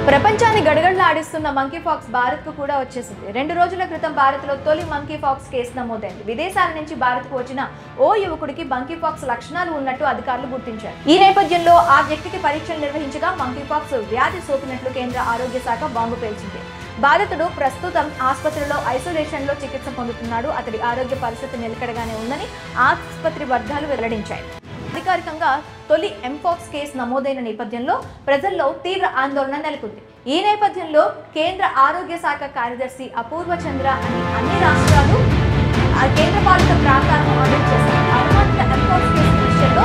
ప్రపంచాన్ని గడగడలాడిస్తున్న monkey pox Bharat కు కూడా వచ్చేసింది. 2 రోజుల క్రితం భారత్ లో తొలి మంకీ పాక్స్ కేసు నమోదైంది. విదేశాల నుంచి భారత్ కు వచ్చిన ఓ యువకుడికి మంకీ పాక్స్ లక్షణాలు ఉన్నట్టు అధికారులు గుర్తించారు. ఈ నేపథ్యంలో ఆ వ్యక్తికి పరీక్షలు నిర్వహించగా మంకీ పాక్స్ వ్యాధి సోకినట్లు కేంద్ర ఆరోగ్య శాఖ బాంబు పేల్చింది. బాధితుడు ప్రస్తుతం ఆసుపత్రిలో ఐసోలేషన్ లో చికిత్స పొందుతున్నాడు. అతడి ఆరోగ్య పరిస్థితి నిలకడగానే ఉందని ఆసుపత్రి వర్గాలు వెల్లడించాయి. అధికారికంగా తొలి ఎంపాక్స్ కేసు నమోదైన నేపథ్యంలో ప్రజల్లో తీవ్ర ఆందోళన నెలకొంది. ఈ నేపథ్యంలో కేంద్ర ఆరోగ్య శాఖ కార్యదర్శి అపూర్వ చంద్ర అన్ని రాష్ట్రాలు కేంద్రపాలిత ప్రాంతాలను ఆర్డర్ చేశారు. అనుమానిత ఎంపాక్స్ కేసు విషయంలో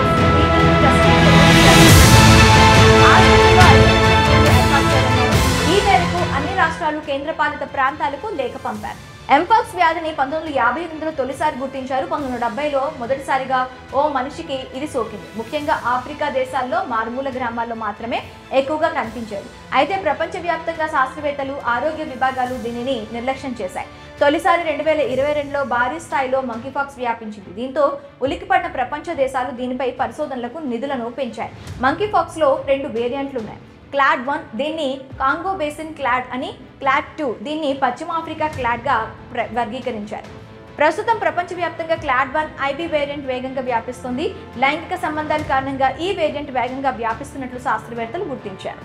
ఈ మేరకు అన్ని రాష్ట్రాలు కేంద్రపాలిత ప్రాంతాలకు లేఖ పంపారు. ఎంపాక్స్ వ్యాధిని 1958లో తొలిసారి గుర్తించారు. 1970లో మొదటిసారిగా ఓ మనిషికి ఇది సోకింది. ముఖ్యంగా ఆఫ్రికా దేశాల్లో మారుమూల గ్రామాల్లో మాత్రమే ఎక్కువగా కనిపించేది. అయితే ప్రపంచవ్యాప్తంగా శాస్త్రవేత్తలు, ఆరోగ్య విభాగాలు దీనిని నిర్లక్ష్యం చేశాయి. తొలిసారి 2022లో భారీ స్థాయిలో మంకీపాక్స్ వ్యాపించింది. దీంతో ఉలిక్కిపడిన ప్రపంచ దేశాలు దీనిపై పరిశోధనలకు నిధులను పెంచాయి. మంకీపాక్స్ లో 2 వేరియంట్లు ఉన్నాయి. క్లాడ్ 1 దీన్ని కాంగో బేసిన్ క్లాడ్ అని, క్లాడ్ 2 దీన్ని పశ్చిమ ఆఫ్రికా క్లాడ్ గా వర్గీకరించారు. ప్రస్తుతం ప్రపంచవ్యాప్తంగా క్లాడ్ 1 ఐబీ వేరియంట్ వేగంగా వ్యాపిస్తుంది. లైంగిక సంబంధాల కారణంగా ఈ వేరియంట్ వేగంగా వ్యాపిస్తున్నట్లు శాస్త్రవేత్తలు గుర్తించారు.